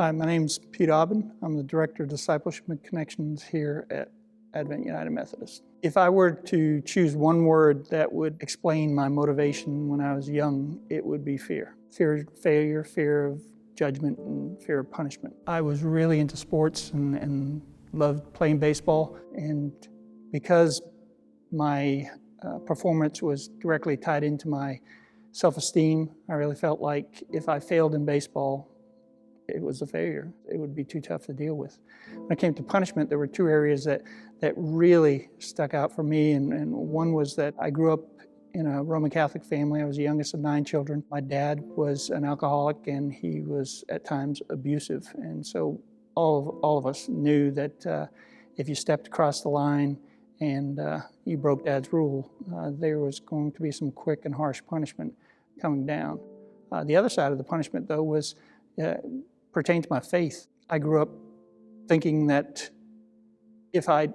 Hi, my name's Pete Aubin. I'm the Director of Discipleship and Connections here at Advent United Methodist. If I were to choose one word that would explain my motivation when I was young, it would be fear. Fear of failure, fear of judgment, and fear of punishment. I was really into sports and loved playing baseball, and because my performance was directly tied into my self-esteem, I really felt like if I failed in baseball, it was a failure. It would be too tough to deal with. When it came to punishment, there were two areas that really stuck out for me, and one was that I grew up in a Roman Catholic family. I was the youngest of 9 children. My dad was an alcoholic, and he was at times abusive, and so all of us knew that if you stepped across the line and you broke Dad's rule, there was going to be some quick and harsh punishment coming down. The other side of the punishment, though, was pertained to my faith. I grew up thinking that if I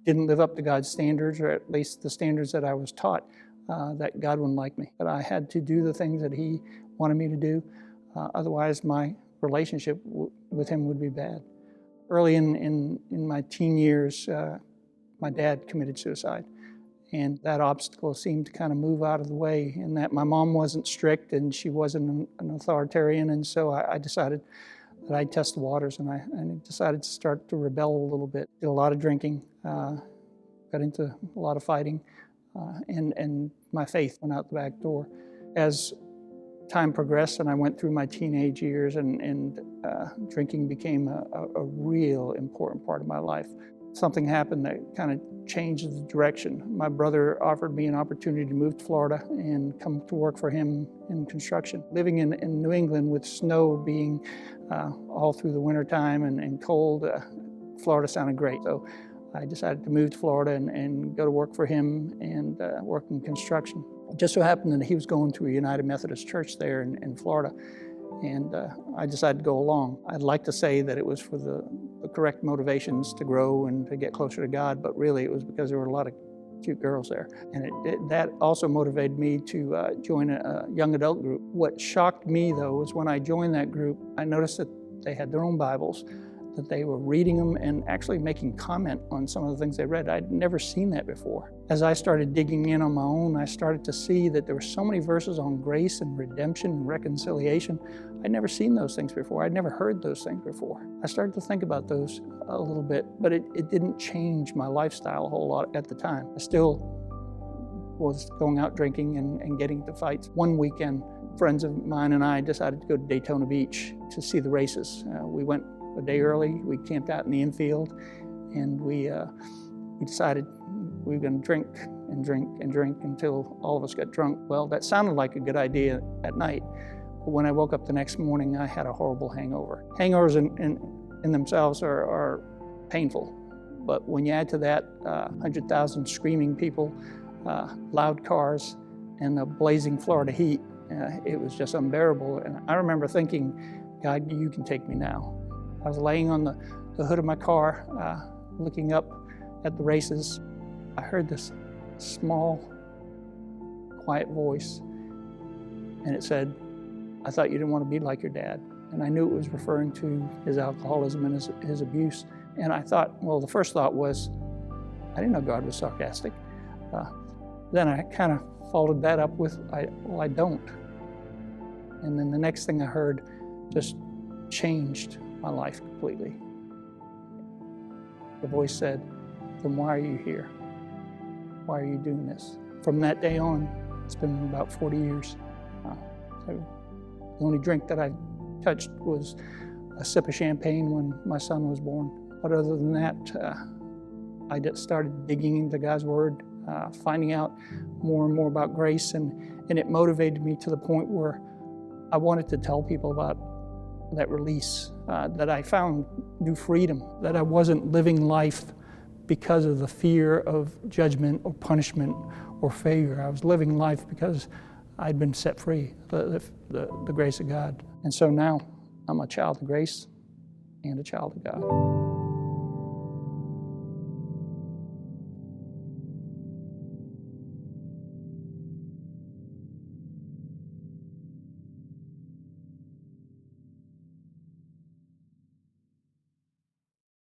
didn't live up to God's standards, or at least the standards that I was taught, that God wouldn't like me. That I had to do the things that He wanted me to do, otherwise my relationship with Him would be bad. Early in my teen years, my dad committed suicide. And that obstacle seemed to kind of move out of the way, in that my mom wasn't strict and she wasn't an authoritarian, and so I decided that I'd test the waters, and I decided to start to rebel a little bit. Did a lot of drinking, got into a lot of fighting, and my faith went out the back door. As time progressed and I went through my teenage years, and drinking became a real important part of my life. Something happened that kind of changed the direction. My brother offered me an opportunity to move to Florida and come to work for him in construction. Living in New England with snow being all through the wintertime and cold, Florida sounded great. So I decided to move to Florida and go to work for him and work in construction. It just so happened that he was going to a United Methodist church there in Florida, and I decided to go along. I'd like to say that it was for the correct motivations to grow and to get closer to God, but really it was because there were a lot of cute girls there. And that also motivated me to join a young adult group. What shocked me, though, was when I joined that group, I noticed that they had their own Bibles, that they were reading them and actually making comment on some of the things they read. I'd never seen that before. As I started digging in on my own, I started to see that there were so many verses on grace and redemption and reconciliation. I'd never seen those things before. I'd never heard those things before. I started to think about those a little bit, but it didn't change my lifestyle a whole lot at the time. I still was going out drinking and getting into fights. One weekend, friends of mine and I decided to go to Daytona Beach to see the races. We went a day early. We camped out in the infield, and we decided we were going to drink and drink and drink until all of us got drunk. Well, that sounded like a good idea at night, but when I woke up the next morning, I had a horrible hangover. Hangovers in themselves are painful, but when you add to that 100,000 screaming people, loud cars, and the blazing Florida heat, it was just unbearable. And I remember thinking, God, you can take me now. I was laying on the hood of my car, looking up at the races. I heard this small, quiet voice, and it said, I thought you didn't want to be like your dad. And I knew it was referring to his alcoholism and his abuse. And I thought, well, the first thought was, I didn't know God was sarcastic. Then I kind of followed that up with, well, I don't. And then the next thing I heard just changed my life completely. The voice said, then why are you here? Why are you doing this? From that day on, it's been about 40 years. The only drink that I touched was a sip of champagne when my son was born. But other than that, I just started digging into God's Word, finding out more and more about grace, and it motivated me to the point where I wanted to tell people about that release, that I found new freedom, that I wasn't living life because of the fear of judgment or punishment or failure. I was living life because I'd been set free, the grace of God. And so now I'm a child of grace and a child of God.